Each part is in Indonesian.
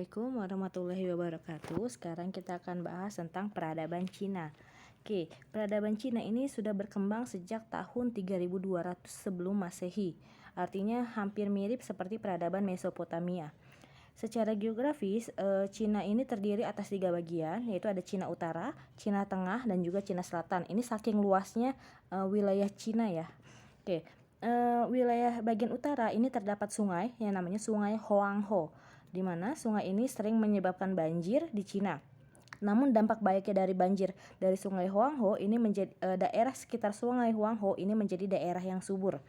Assalamualaikum warahmatullahi wabarakatuh. Sekarang kita akan bahas tentang peradaban Cina. Oke, peradaban Cina ini sudah berkembang sejak tahun 3200 sebelum Masehi. Artinya hampir mirip seperti peradaban Mesopotamia. Secara geografis, Cina ini terdiri atas 3 bagian, yaitu ada Cina Utara, Cina Tengah, dan juga Cina Selatan. Ini saking luasnya wilayah Cina ya. Oke, wilayah bagian utara ini terdapat sungai yang namanya Sungai Huanghe, di mana sungai ini sering menyebabkan banjir di Cina. Namun dampak baiknya dari banjir dari Sungai Huanghe ini menjadi daerah sekitar Sungai Huanghe ini menjadi daerah yang subur.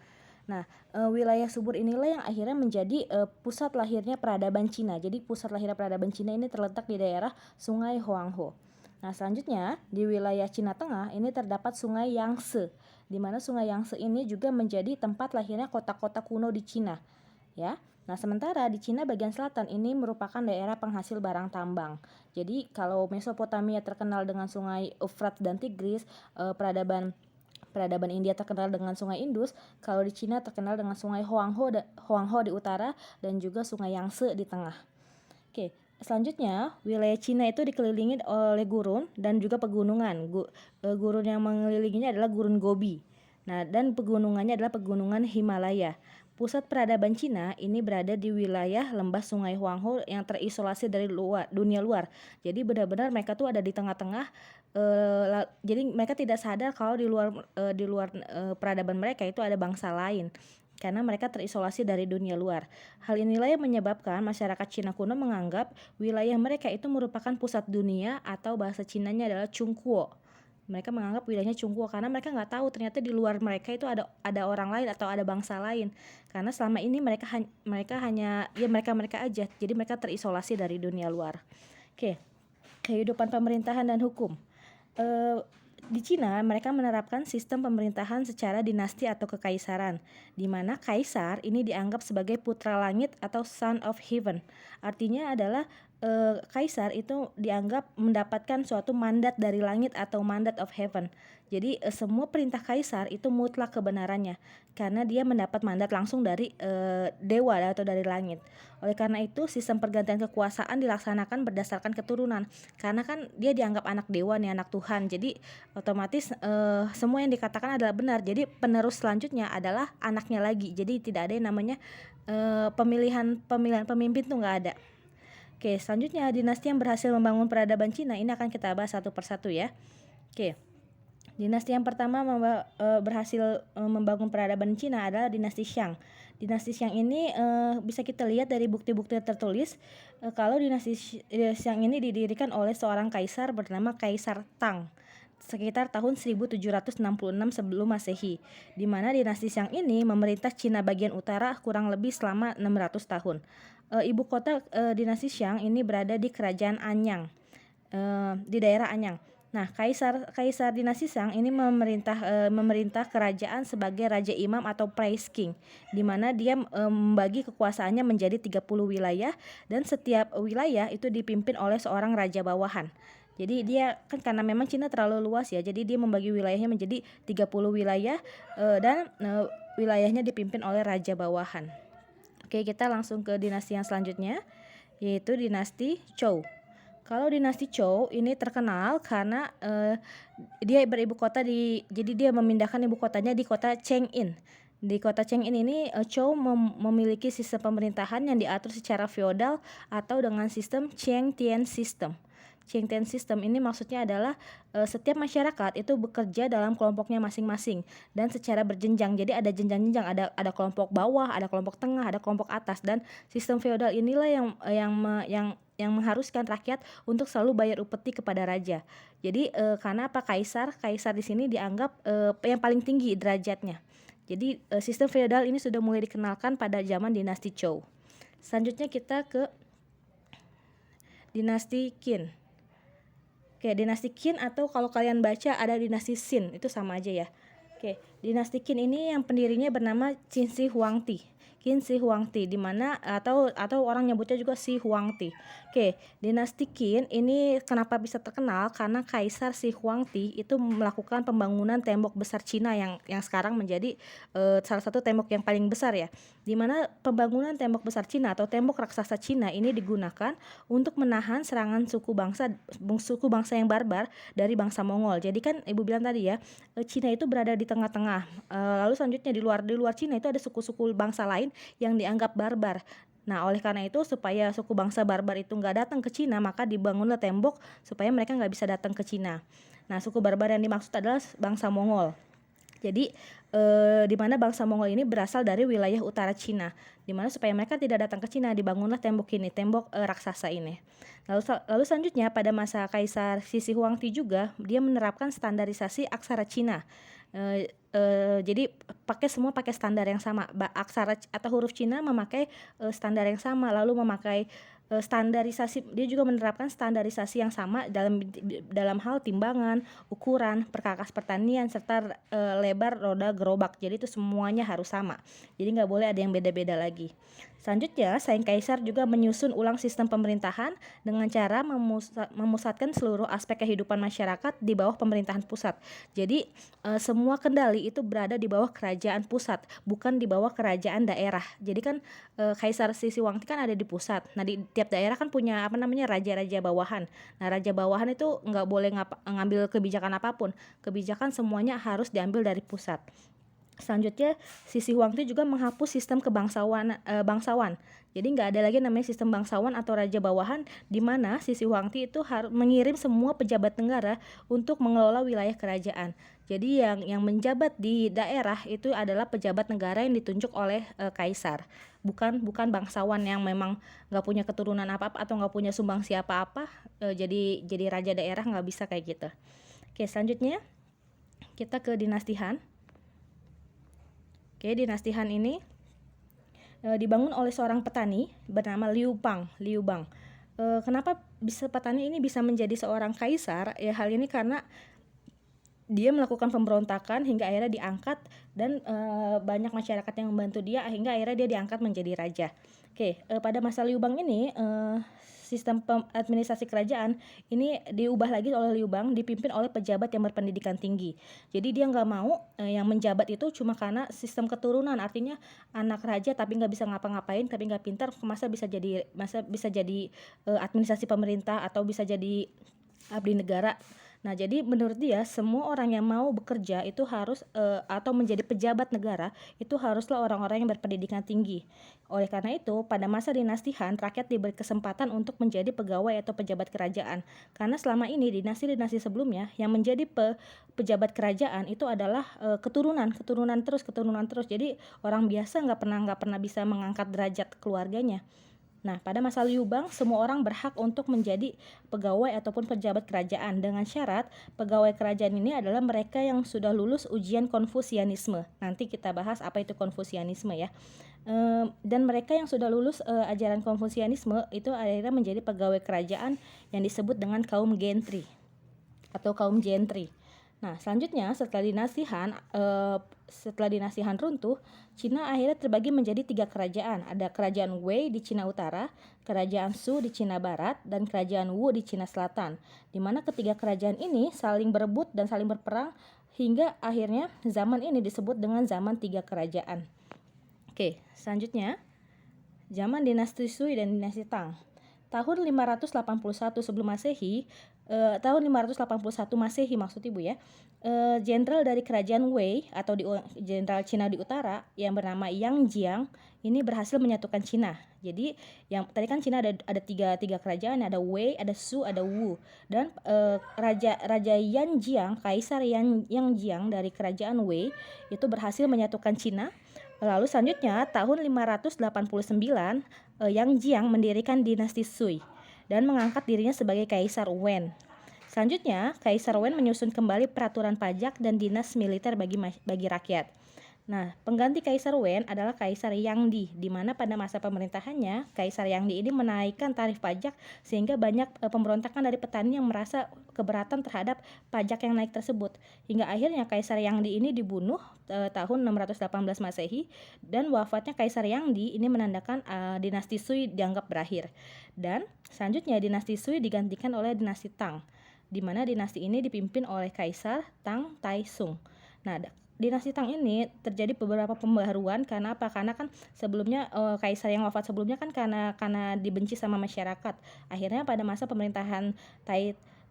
Nah, wilayah subur inilah yang akhirnya menjadi pusat lahirnya peradaban Cina. Jadi pusat lahirnya peradaban Cina ini terletak di daerah Sungai Huanghe. Nah, selanjutnya di wilayah Cina Tengah ini terdapat Sungai Yangtze, di mana Sungai Yangtze ini juga menjadi tempat lahirnya kota-kota kuno di Cina. Ya. Nah, sementara di Cina bagian selatan ini merupakan daerah penghasil barang tambang. Jadi, kalau Mesopotamia terkenal dengan Sungai Eufrat dan Tigris, peradaban India terkenal dengan Sungai Indus, kalau di Cina terkenal dengan Sungai Huanghe di utara dan juga Sungai Yangtze di tengah. Oke, selanjutnya wilayah Cina itu dikelilingi oleh gurun dan juga pegunungan. Gurun yang mengelilinginya adalah Gurun Gobi. Nah, dan pegunungannya adalah pegunungan Himalaya. Pusat peradaban Cina ini berada di wilayah lembah Sungai Huanghe yang terisolasi dari dunia luar. Jadi benar-benar mereka tuh ada di tengah-tengah. Jadi mereka tidak sadar kalau di luar peradaban mereka itu ada bangsa lain, karena mereka terisolasi dari dunia luar. Hal inilah yang menyebabkan masyarakat Cina kuno menganggap wilayah mereka itu merupakan pusat dunia, atau bahasa Cinanya adalah Chungguo. Mereka menganggap wilayahnya Chungguo karena mereka nggak tahu ternyata di luar mereka itu ada orang lain atau ada bangsa lain. Karena selama ini mereka hanya ya mereka aja. Jadi mereka terisolasi dari dunia luar. Oke. Kehidupan pemerintahan dan hukum. Di Cina mereka menerapkan sistem pemerintahan secara dinasti atau kekaisaran, di mana kaisar ini dianggap sebagai putra langit atau son of heaven. Artinya adalah kaisar itu dianggap mendapatkan suatu mandat dari langit atau mandat of heaven. Jadi semua perintah kaisar itu mutlak kebenarannya karena dia mendapat mandat langsung dari dewa atau dari langit. Oleh karena itu sistem pergantian kekuasaan dilaksanakan berdasarkan keturunan, karena kan dia dianggap anak dewa nih, anak Tuhan. Jadi otomatis semua yang dikatakan adalah benar. Jadi penerus selanjutnya adalah anaknya lagi. Jadi tidak ada yang namanya pemilihan pemimpin tuh nggak ada. Oke, selanjutnya dinasti yang berhasil membangun peradaban Cina ini akan kita bahas satu persatu ya. Oke. Dinasti yang pertama berhasil membangun peradaban Cina adalah dinasti Shang. Dinasti Shang ini bisa kita lihat dari bukti-bukti tertulis kalau dinasti Shang ini didirikan oleh seorang kaisar bernama Kaisar Tang sekitar tahun 1766 sebelum Masehi, di mana dinasti Shang ini memerintah Cina bagian utara kurang lebih selama 600 tahun. Ibu kota dinasti Shang ini berada di Kerajaan Anyang, di daerah Anyang. Nah, kaisar dinasti Shang ini memerintah kerajaan sebagai raja imam atau praise king, di mana dia membagi kekuasaannya menjadi 30 wilayah dan setiap wilayah itu dipimpin oleh seorang raja bawahan. Jadi dia kan karena memang Cina terlalu luas ya, jadi dia membagi wilayahnya menjadi 30 wilayah dan wilayahnya dipimpin oleh raja bawahan. Oke, kita langsung ke dinasti yang selanjutnya, yaitu dinasti Zhou. Kalau dinasti Zhou ini terkenal karena dia beribu kota jadi dia memindahkan ibu kotanya di kota Cheng'in. Di kota Cheng'in ini Zhou memiliki sistem pemerintahan yang diatur secara feodal atau dengan sistem Cheng-Tian system. Cheng-Tian system ini maksudnya adalah setiap masyarakat itu bekerja dalam kelompoknya masing-masing dan secara berjenjang. Jadi ada jenjang-jenjang, ada kelompok bawah, ada kelompok tengah, ada kelompok atas, dan sistem feodal inilah yang mengharuskan rakyat untuk selalu bayar upeti kepada raja. Jadi karena apa, kaisar di sini dianggap yang paling tinggi derajatnya. Jadi sistem feodal ini sudah mulai dikenalkan pada zaman dinasti Zhou. Selanjutnya kita ke dinasti Qin. Oke, dinasti Qin atau kalau kalian baca ada dinasti Xin, itu sama aja ya. Oke, dinasti Qin ini yang pendirinya bernama Qin Shi Huangdi. Qin Shi Huangdi, di mana atau orang nyebutnya juga Shi Huangdi. Oke, dinasti Qin ini kenapa bisa terkenal? Karena Kaisar Shi Huangdi itu melakukan pembangunan tembok besar Cina yang sekarang menjadi salah satu tembok yang paling besar ya. di mana pembangunan tembok besar Cina atau tembok raksasa Cina ini digunakan untuk menahan serangan suku bangsa yang barbar dari bangsa Mongol. Jadi kan Ibu bilang tadi ya, Cina itu berada di tengah-tengah. Lalu selanjutnya di luar Cina itu ada suku-suku bangsa lain yang dianggap barbar. Nah, oleh karena itu supaya suku bangsa barbar itu nggak datang ke Cina, maka dibangunlah tembok supaya mereka nggak bisa datang ke Cina. Nah, suku barbar yang dimaksud adalah bangsa Mongol. Jadi di mana bangsa Mongol ini berasal dari wilayah utara Cina, di mana supaya mereka tidak datang ke Cina dibangunlah tembok ini, tembok raksasa ini. Lalu selanjutnya pada masa Kaisar Sisi Huangti juga dia menerapkan standarisasi aksara Cina. Jadi pakai standar yang sama, aksara atau huruf Cina memakai standar yang sama, lalu memakai standarisasi, dia juga menerapkan standarisasi yang sama dalam hal timbangan, ukuran, perkakas pertanian, serta lebar roda gerobak. Jadi itu semuanya harus sama. Jadi nggak boleh ada yang beda-beda lagi. Selanjutnya, Sang Kaisar juga menyusun ulang sistem pemerintahan dengan cara memusatkan seluruh aspek kehidupan masyarakat di bawah pemerintahan pusat. Jadi semua kendali itu berada di bawah kerajaan pusat, bukan di bawah kerajaan daerah. Jadi kan Kaisar Sisi Huangti kan ada di pusat. Nah, di tiap daerah kan punya raja-raja bawahan. Nah, raja bawahan itu nggak boleh ngambil kebijakan apapun. Kebijakan semuanya harus diambil dari pusat. Selanjutnya, Sisi Huangti juga menghapus sistem bangsawan. Jadi nggak ada lagi namanya sistem bangsawan atau raja bawahan, di mana Sisi Huangti itu harus mengirim semua pejabat negara untuk mengelola wilayah kerajaan. Jadi yang menjabat di daerah itu adalah pejabat negara yang ditunjuk oleh kaisar, bukan bangsawan yang memang nggak punya keturunan apa-apa atau nggak punya sumbangsi apa-apa. Jadi raja daerah nggak bisa kayak gitu. Oke, selanjutnya kita ke dinasti Han. Oke, dinasti Han ini dibangun oleh seorang petani bernama Liu Bang. Kenapa petani ini bisa menjadi seorang kaisar? Ya, hal ini karena dia melakukan pemberontakan hingga akhirnya diangkat dan banyak masyarakat yang membantu dia hingga akhirnya dia diangkat menjadi raja. Oke, pada masa Liu Bang ini sistem administrasi kerajaan ini diubah lagi oleh Liu Bang, dipimpin oleh pejabat yang berpendidikan tinggi. Jadi dia nggak mau yang menjabat itu cuma karena sistem keturunan, artinya anak raja tapi nggak bisa ngapa-ngapain, tapi nggak pintar, masa bisa jadi administrasi pemerintah atau bisa jadi abdi negara. Nah, jadi menurut dia semua orang yang mau bekerja itu harus atau menjadi pejabat negara itu haruslah orang-orang yang berpendidikan tinggi. Oleh karena itu, pada masa dinasti Han, rakyat diberi kesempatan untuk menjadi pegawai atau pejabat kerajaan. Karena selama ini dinasti-dinasti sebelumnya yang menjadi pejabat kerajaan itu adalah keturunan terus. Jadi orang biasa nggak pernah bisa mengangkat derajat keluarganya. Nah, pada masa Liu Bang, semua orang berhak untuk menjadi pegawai ataupun pejabat kerajaan dengan syarat pegawai kerajaan ini adalah mereka yang sudah lulus ujian Konfusianisme. Nanti kita bahas apa itu Konfusianisme ya. Dan mereka yang sudah lulus ajaran Konfusianisme itu akhirnya menjadi pegawai kerajaan yang disebut dengan kaum gentry atau kaum gentry. Nah, selanjutnya setelah dinasti Han runtuh, Cina akhirnya terbagi menjadi 3 kerajaan. Ada kerajaan Wei di Cina Utara, kerajaan Shu di Cina Barat, dan kerajaan Wu di Cina Selatan. Di mana ketiga kerajaan ini saling berebut dan saling berperang hingga akhirnya zaman ini disebut dengan zaman 3 kerajaan. Oke, selanjutnya zaman dinasti Sui dan dinasti Tang. Tahun 581 sebelum Masehi, tahun 581 Masehi maksud Ibu ya, jenderal dari kerajaan Wei atau jenderal Cina di utara yang bernama Yang Jiang ini berhasil menyatukan Cina. Jadi yang tadi kan Cina ada tiga kerajaan, ada Wei, ada Shu, ada Wu. Dan raja Yang Jiang, Kaisar Yang Jiang dari kerajaan Wei itu berhasil menyatukan Cina. Lalu selanjutnya tahun 589 Yang Jiang mendirikan dinasti Sui dan mengangkat dirinya sebagai Kaisar Wen. Selanjutnya, Kaisar Wen menyusun kembali peraturan pajak dan dinas militer bagi rakyat. Nah, pengganti Kaisar Wen adalah Kaisar Yangdi, di mana pada masa pemerintahannya, Kaisar Yangdi ini menaikkan tarif pajak sehingga banyak pemberontakan dari petani yang merasa keberatan terhadap pajak yang naik tersebut. Hingga akhirnya Kaisar Yangdi ini dibunuh tahun 618 Masehi dan wafatnya Kaisar Yangdi ini menandakan dinasti Sui dianggap berakhir. Dan selanjutnya dinasti Sui digantikan oleh dinasti Tang, di mana dinasti ini dipimpin oleh Kaisar Tang Taisung. Nah, dinasti Tang ini terjadi beberapa pembaharuan. Karena apa? Karena kan sebelumnya kaisar yang wafat sebelumnya kan karena dibenci sama masyarakat. Akhirnya pada masa pemerintahan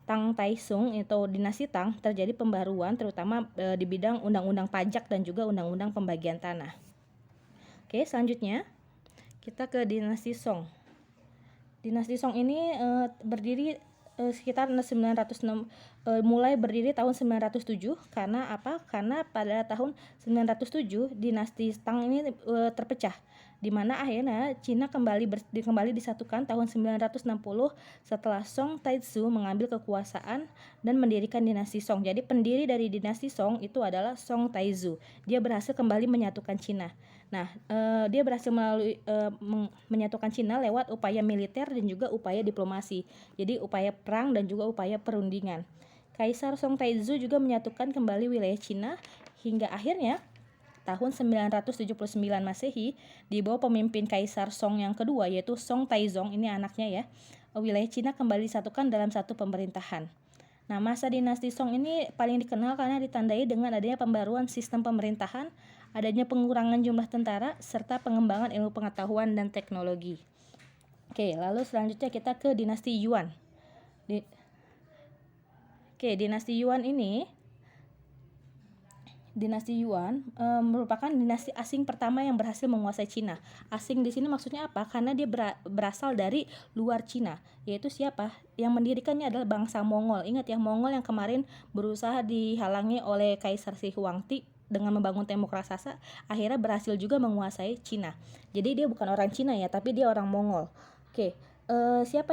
Tang Taisung itu dinasti Tang terjadi pembaruan terutama di bidang undang-undang pajak dan juga undang-undang pembagian tanah. Oke, selanjutnya kita ke dinasti Song. Dinasti Song ini berdiri sekitar 906, mulai berdiri tahun 907. Karena apa? Karena pada tahun 907 dinasti Tang ini terpecah, di mana akhirnya Cina kembali disatukan tahun 960 setelah Song Taizhu mengambil kekuasaan dan mendirikan dinasti Song. Jadi pendiri dari dinasti Song itu adalah Song Taizhu. Dia berhasil kembali menyatukan Cina. Nah, dia berhasil menyatukan Cina lewat upaya militer dan juga upaya diplomasi. Jadi upaya perang dan juga upaya perundingan. Kaisar Song Taizhu juga menyatukan kembali wilayah Cina hingga akhirnya tahun 979 Masehi di bawah pemimpin Kaisar Song yang kedua yaitu Song Taizong, ini anaknya ya. Wilayah Cina kembali disatukan dalam satu pemerintahan. Nah, masa dinasti Song ini paling dikenal karena ditandai dengan adanya pembaruan sistem pemerintahan, adanya pengurangan jumlah tentara, serta pengembangan ilmu pengetahuan dan teknologi. Oke, lalu selanjutnya kita ke dinasti Yuan. Dinasti Yuan merupakan dinasti asing pertama yang berhasil menguasai Cina. Asing di sini maksudnya apa? Karena dia berasal dari luar Cina. Yaitu siapa? Yang mendirikannya adalah bangsa Mongol. Ingat ya, Mongol yang kemarin berusaha dihalangi oleh Kaisar Shi Huangdi dengan membangun tembok raksasa, akhirnya berhasil juga menguasai Cina. Jadi dia bukan orang Cina ya, tapi dia orang Mongol. Siapa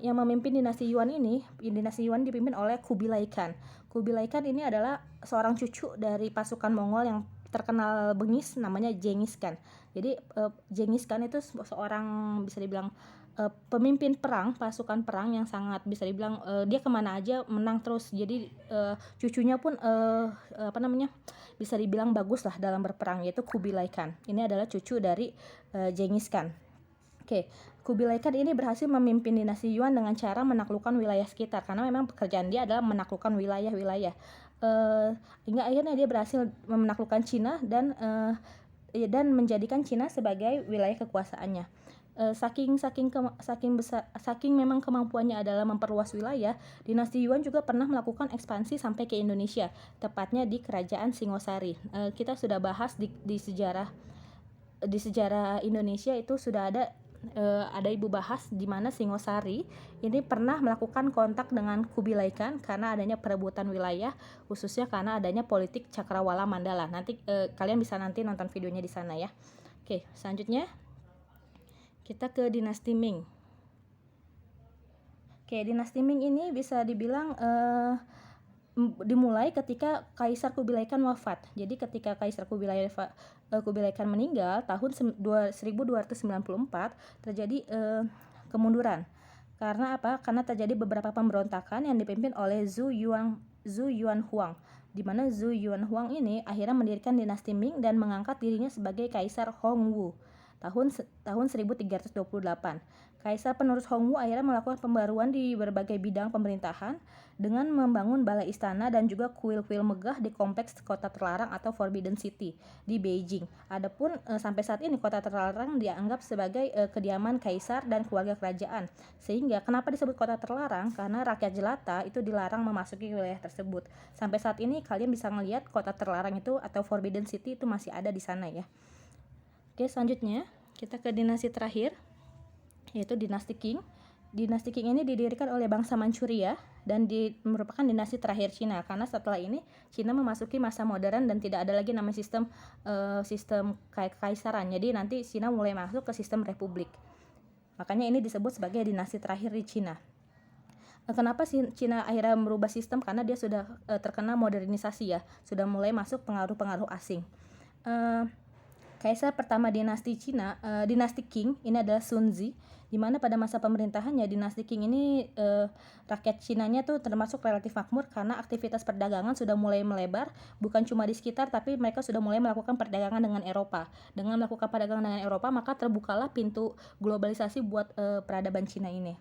yang memimpin dinasti Yuan ini? Dinasti Yuan dipimpin oleh Kubilai Khan. Kubilai Khan ini adalah seorang cucu dari pasukan Mongol yang terkenal bengis, namanya Genghis Khan. Jadi Genghis Khan itu seorang bisa dibilang pemimpin perang, pasukan perang yang sangat bisa dibilang dia kemana aja menang terus. Jadi cucunya pun bisa dibilang bagus lah dalam berperang, yaitu Kubilai Khan. Ini adalah cucu dari Genghis Khan. Kubilai Khan ini berhasil memimpin dinasti Yuan dengan cara menaklukkan wilayah sekitar, karena memang pekerjaan dia adalah menaklukkan wilayah-wilayah. Hingga akhirnya dia berhasil menaklukkan Cina dan menjadikan Cina sebagai wilayah kekuasaannya. Saking memang kemampuannya adalah memperluas wilayah, dinasti Yuan juga pernah melakukan ekspansi sampai ke Indonesia, tepatnya di Kerajaan Singosari. Kita sudah bahas di sejarah Indonesia itu sudah ada ibu bahas di mana Singosari ini pernah melakukan kontak dengan Kubilai Khan karena adanya perebutan wilayah, khususnya karena adanya politik Cakrawala Mandala. Nanti kalian bisa nanti nonton videonya di sana ya. Selanjutnya kita ke dinasti Ming. Dinasti Ming ini bisa dibilang dimulai ketika Kaisar Kubilai Khan wafat. Jadi ketika Kaisar Kubilai Khan meninggal tahun 1294 terjadi kemunduran. Karena apa? Karena terjadi beberapa pemberontakan yang dipimpin oleh Zhu Yuanhuang, di mana Zhu Yuanhuang ini akhirnya mendirikan dinasti Ming dan mengangkat dirinya sebagai Kaisar Hongwu tahun 1328. Kaisar penerus Hongwu akhirnya melakukan pembaruan di berbagai bidang pemerintahan dengan membangun balai istana dan juga kuil-kuil megah di kompleks kota terlarang atau Forbidden City di Beijing. Adapun sampai saat ini kota terlarang dianggap sebagai kediaman kaisar dan keluarga kerajaan. Sehingga kenapa disebut kota terlarang? Karena rakyat jelata itu dilarang memasuki wilayah tersebut. Sampai saat ini kalian bisa melihat kota terlarang itu atau Forbidden City itu masih ada di sana ya. Selanjutnya kita ke dinasti terakhir, yaitu dinasti Qing. Dinasti Qing ini didirikan oleh bangsa Manchuria dan merupakan dinasti terakhir Cina, karena setelah ini Cina memasuki masa modern dan tidak ada lagi namanya sistem kekaisaran. Jadi nanti Cina mulai masuk ke sistem republik. Makanya ini disebut sebagai dinasti terakhir di Cina. Kenapa Cina akhirnya merubah sistem? Karena dia sudah terkena modernisasi ya, sudah mulai masuk pengaruh-pengaruh asing. Kaisar pertama dinasti Cina, dinasti Qing ini adalah Sunzi, di mana pada masa pemerintahannya dinasti Qing ini rakyat Cinanya tuh termasuk relatif makmur karena aktivitas perdagangan sudah mulai melebar, bukan cuma di sekitar tapi mereka sudah mulai melakukan perdagangan dengan Eropa. Dengan melakukan perdagangan dengan Eropa, maka terbukalah pintu globalisasi buat peradaban Cina ini.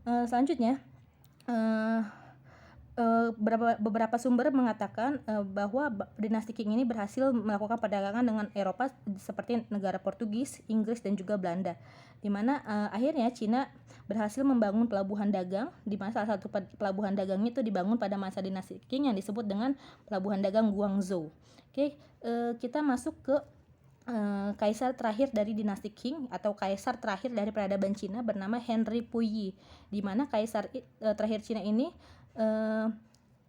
Selanjutnya beberapa sumber mengatakan bahwa dinasti Qing ini berhasil melakukan perdagangan dengan Eropa seperti negara Portugis, Inggris dan juga Belanda. Di mana akhirnya Cina berhasil membangun pelabuhan dagang, di mana salah satu pelabuhan dagangnya itu dibangun pada masa dinasti Qing yang disebut dengan pelabuhan dagang Guangzhou. Oke, kita masuk ke kaisar terakhir dari dinasti Qing atau kaisar terakhir dari peradaban Cina bernama Henry Puyi, di mana kaisar terakhir Cina ini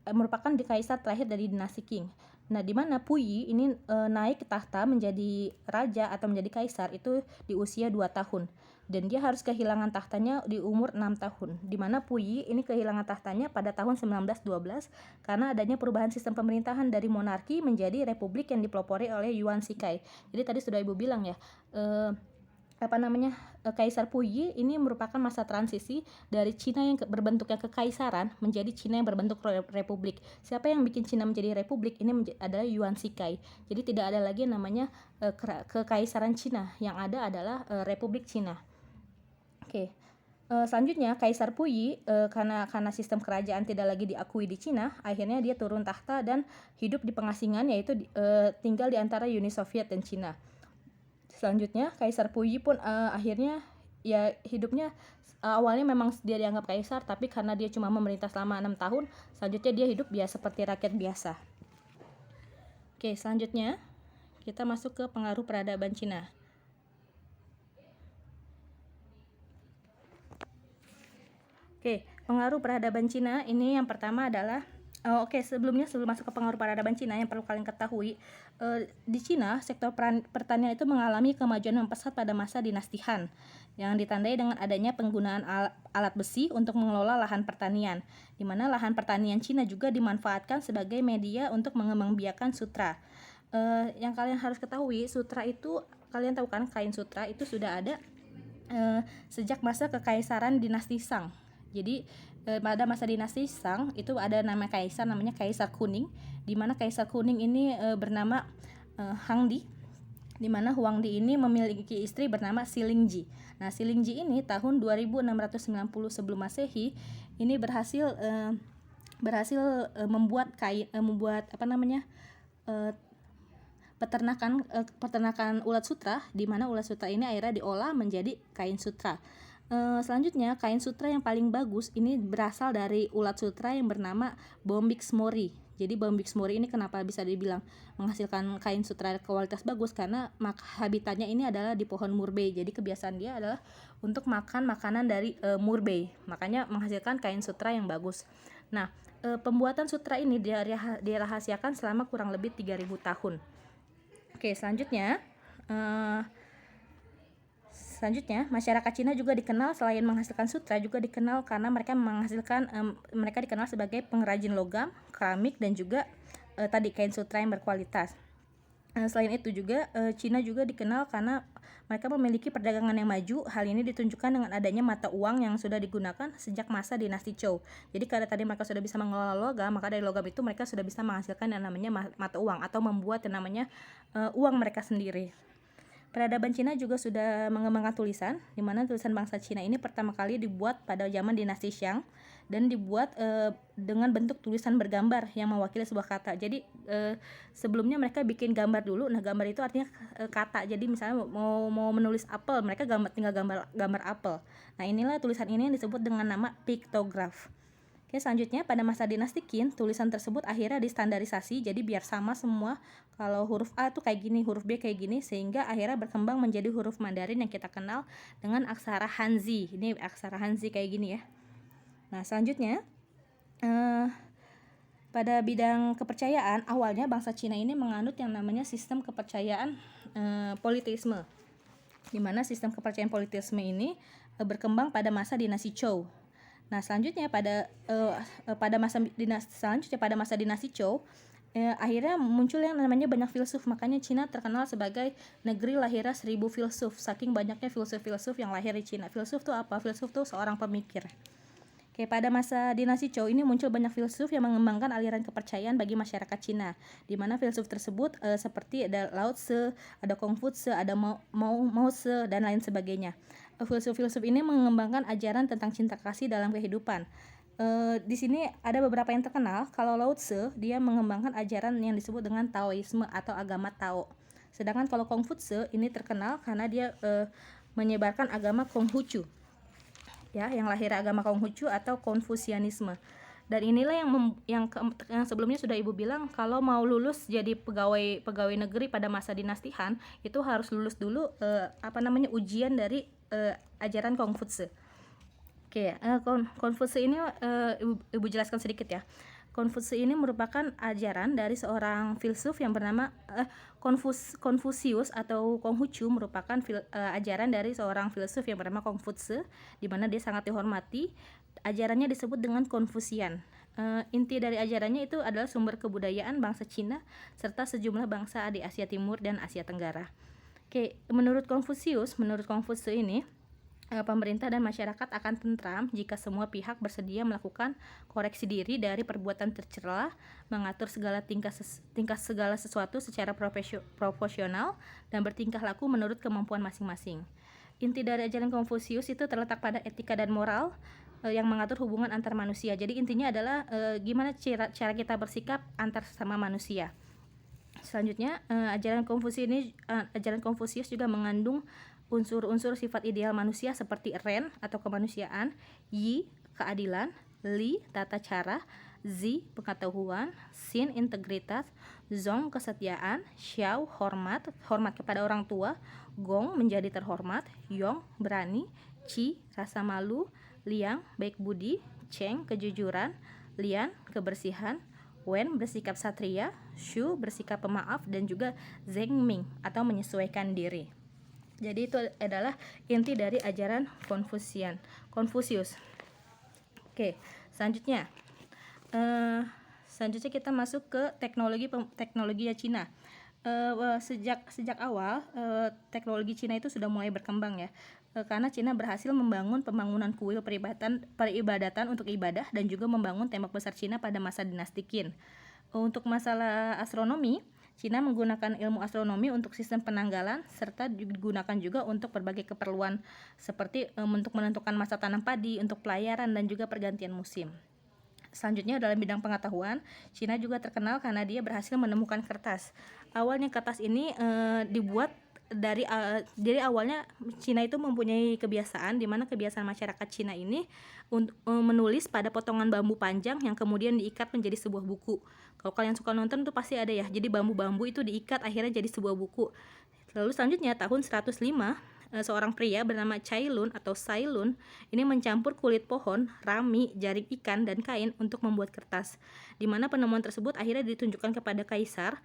merupakan kaisar terakhir dari dinasti Qing. Nah, di mana Puyi ini naik ke tahta menjadi raja atau menjadi kaisar itu di usia 2 tahun. Dan dia harus kehilangan tahtanya di umur 6 tahun. Di mana Puyi ini kehilangan tahtanya pada tahun 1912 karena adanya perubahan sistem pemerintahan dari monarki menjadi republik yang dipelopori oleh Yuan Shikai. Jadi tadi sudah Ibu bilang ya, Kaisar Puyi ini merupakan masa transisi dari Cina yang berbentuknya kekaisaran menjadi Cina yang berbentuk republik. Siapa yang bikin Cina menjadi republik? Ini adalah Yuan Shikai. Jadi tidak ada lagi namanya kekaisaran Cina, yang ada adalah Republik Cina. Oke. Selanjutnya Kaisar Puyi karena sistem kerajaan tidak lagi diakui di Cina, akhirnya dia turun tahta dan hidup di pengasingan, yaitu tinggal di antara Uni Soviet dan Cina. Selanjutnya Kaisar Puyi pun akhirnya ya hidupnya awalnya memang dia dianggap kaisar, tapi karena dia cuma memerintah selama 6 tahun, selanjutnya dia hidup biasa seperti rakyat biasa. Oke, selanjutnya kita masuk ke pengaruh peradaban Cina. Oke, pengaruh peradaban Cina ini yang pertama adalah sebelum masuk ke pengaruh peradaban Cina, yang perlu kalian ketahui, di Cina sektor pertanian itu mengalami kemajuan yang pesat pada masa dinasti Han, yang ditandai dengan adanya penggunaan alat besi untuk mengelola lahan pertanian, di mana lahan pertanian Cina juga dimanfaatkan sebagai media untuk mengembangbiakan sutra. Yang kalian harus ketahui, sutra itu, kalian tahu kan, kain sutra itu sudah ada sejak masa kekaisaran dinasti Shang. Jadi pada masa dinasti Shang itu ada nama kaisar namanya Kaisar Kuning, di mana Kaisar Kuning ini bernama Huangdi, di mana Huangdi ini memiliki istri bernama Xilingji. Nah, Xilingji ini tahun 2690 sebelum Masehi ini berhasil membuat peternakan ulat sutra, di mana ulat sutra ini akhirnya diolah menjadi kain sutra. Selanjutnya kain sutra yang paling bagus ini berasal dari ulat sutra yang bernama Bombyx mori. Jadi Bombyx mori ini kenapa bisa dibilang menghasilkan kain sutra kualitas bagus, karena habitatnya ini adalah di pohon murbei. Jadi kebiasaan dia adalah untuk makan makanan dari murbei, makanya menghasilkan kain sutra yang bagus. Nah, pembuatan sutra ini dirahasiakan selama kurang lebih 3000 tahun. Oke, Selanjutnya, masyarakat Cina juga dikenal selain menghasilkan sutra, juga dikenal karena mereka dikenal sebagai pengrajin logam, keramik, dan juga tadi kain sutra yang berkualitas. Selain itu juga Cina juga dikenal karena mereka memiliki perdagangan yang maju. Hal ini ditunjukkan dengan adanya mata uang yang sudah digunakan sejak masa dinasti Zhou. Jadi karena tadi mereka sudah bisa mengelola logam, maka dari logam itu mereka sudah bisa menghasilkan yang namanya mata uang atau membuat yang namanya uang mereka sendiri. Peradaban Cina juga sudah mengembangkan tulisan, di mana tulisan bangsa Cina ini pertama kali dibuat pada zaman dinasti Shang dan dibuat dengan bentuk tulisan bergambar yang mewakili sebuah kata. Jadi sebelumnya mereka bikin gambar dulu. Nah, gambar itu artinya kata. Jadi misalnya mau menulis apel, mereka tinggal gambar apel. Nah, inilah tulisan ini yang disebut dengan nama piktograf. Oke, selanjutnya pada masa dinasti Qin, tulisan tersebut akhirnya distandarisasi, jadi biar sama semua. Kalau huruf A itu kayak gini, huruf B kayak gini, sehingga akhirnya berkembang menjadi huruf Mandarin yang kita kenal dengan aksara Hanzi. Ini aksara Hanzi kayak gini ya. Nah, selanjutnya pada bidang kepercayaan, awalnya bangsa Cina ini menganut yang namanya sistem kepercayaan politisme, di mana sistem kepercayaan politisme ini berkembang pada masa dinasti Zhou. Nah, selanjutnya pada masa dinasti Zhou, akhirnya muncul yang namanya banyak filsuf. Makanya Cina terkenal sebagai negeri lahirnya 1000 filsuf, saking banyaknya filsuf-filsuf yang lahir di Cina. Filsuf itu apa? Filsuf itu seorang pemikir. Oke, pada masa dinasti Zhou ini muncul banyak filsuf yang mengembangkan aliran kepercayaan bagi masyarakat Cina, di mana filsuf tersebut seperti ada Lao Tzu, ada Confucius, ada Mao Tse, dan lain sebagainya. Filsuf-filsuf ini mengembangkan ajaran tentang cinta kasih dalam kehidupan. Di sini ada beberapa yang terkenal. Kalau Lao Tzu, dia mengembangkan ajaran yang disebut dengan Taoisme atau agama Tao. Sedangkan kalau Konghucu ini terkenal karena dia menyebarkan agama Konghucu, ya, yang lahir agama Konghucu atau Konfusianisme. Dan inilah yang sebelumnya sudah Ibu bilang, kalau mau lulus jadi pegawai negeri pada masa dinastihan itu harus lulus dulu ujian dari ajaran Konghucu. Oke, Konfusius ini Ibu jelaskan sedikit ya. Konfusius ini merupakan ajaran dari seorang filsuf yang bernama Konfusius atau Konghucu merupakan ajaran dari seorang filsuf yang bernama Konfusius, di mana dia sangat dihormati. Ajarannya disebut dengan Konfusian. Inti dari ajarannya itu adalah sumber kebudayaan bangsa Cina serta sejumlah bangsa di Asia Timur dan Asia Tenggara. Oke, menurut Konfusius ini pemerintah dan masyarakat akan tentram jika semua pihak bersedia melakukan koreksi diri dari perbuatan tercela, mengatur segala tingkah segala sesuatu secara proporsional, dan bertingkah laku menurut kemampuan masing-masing. Inti dari ajaran Konfusius itu terletak pada etika dan moral yang mengatur hubungan antar manusia. Jadi intinya adalah gimana cara kita bersikap antar sesama manusia. Selanjutnya, ajaran Konfusius juga mengandung unsur-unsur sifat ideal manusia seperti Ren atau kemanusiaan, Yi keadilan, Li tata cara, Zi pengetahuan, Xin integritas, Zong kesetiaan, Xiao hormat kepada orang tua, Gong menjadi terhormat, Yong berani, Qi rasa malu, Liang baik budi, Cheng kejujuran, Lian kebersihan, Wen bersikap satria, Shu bersikap pemaaf, dan juga Zheng Ming atau menyesuaikan diri. Jadi itu adalah inti dari ajaran Konfusius. Oke, selanjutnya kita masuk ke teknologi Cina. Sejak awal teknologi Cina itu sudah mulai berkembang ya, karena Cina berhasil membangun pembangunan kuil peribadatan untuk ibadah dan juga membangun tembok besar Cina pada masa dinasti Qin. Untuk masalah astronomi, Cina menggunakan ilmu astronomi untuk sistem penanggalan serta digunakan juga untuk berbagai keperluan seperti untuk menentukan masa tanam padi, untuk pelayaran dan juga pergantian musim. Selanjutnya dalam bidang pengetahuan, Cina juga terkenal karena dia berhasil menemukan kertas. Awalnya kertas ini dibuat jadi awalnya Cina itu mempunyai kebiasaan di mana kebiasaan masyarakat Cina ini menulis pada potongan bambu panjang yang kemudian diikat menjadi sebuah buku. Kalau kalian suka nonton tuh pasti ada ya. Jadi bambu-bambu itu diikat akhirnya jadi sebuah buku. Lalu selanjutnya tahun 105 seorang pria bernama Cai Lun atau Sai Lun ini mencampur kulit pohon, rami, jaring ikan dan kain untuk membuat kertas. Di mana penemuan tersebut akhirnya ditunjukkan kepada kaisar,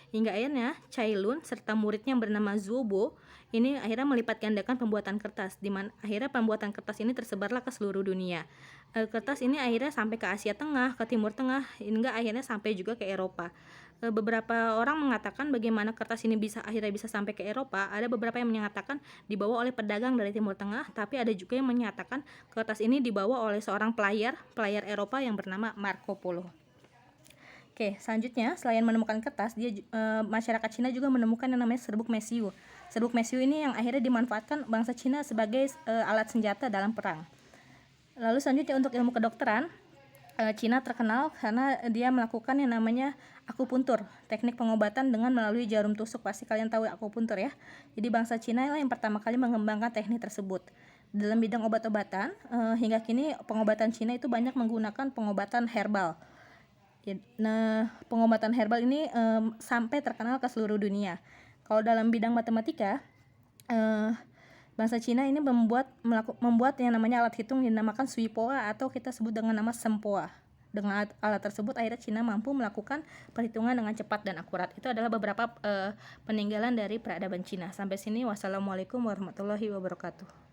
hingga akhirnya Cai Lun serta muridnya yang bernama Zhuo Bo ini akhirnya melipat gandakan pembuatan kertas, di mana akhirnya pembuatan kertas ini tersebarlah ke seluruh dunia. Kertas ini akhirnya sampai ke Asia Tengah, ke Timur Tengah, hingga akhirnya sampai juga ke Eropa. Beberapa orang mengatakan bagaimana kertas ini akhirnya bisa sampai ke Eropa. Ada beberapa yang menyatakan dibawa oleh pedagang dari Timur Tengah, tapi ada juga yang menyatakan kertas ini dibawa oleh seorang pelayar Eropa yang bernama Marco Polo. Oke, selanjutnya selain menemukan kertas, masyarakat Cina juga menemukan yang namanya serbuk mesiu. Serbuk mesiu ini yang akhirnya dimanfaatkan bangsa Cina sebagai alat senjata dalam perang. Lalu selanjutnya untuk ilmu kedokteran, Cina terkenal karena dia melakukan yang namanya akupuntur, teknik pengobatan dengan melalui jarum tusuk. Pasti kalian tahu akupuntur ya. Jadi bangsa Cina lah yang pertama kali mengembangkan teknik tersebut. Dalam bidang obat-obatan, hingga kini pengobatan Cina itu banyak menggunakan pengobatan herbal. Nah, pengobatan herbal ini sampai terkenal ke seluruh dunia. Kalau dalam bidang matematika, bangsa Cina ini membuat yang namanya alat hitung yang dinamakan Suipoa atau kita sebut dengan nama Sempoa. Dengan alat tersebut akhirnya Cina mampu melakukan perhitungan dengan cepat dan akurat. Itu adalah beberapa peninggalan dari peradaban Cina. Sampai sini, wassalamualaikum warahmatullahi wabarakatuh.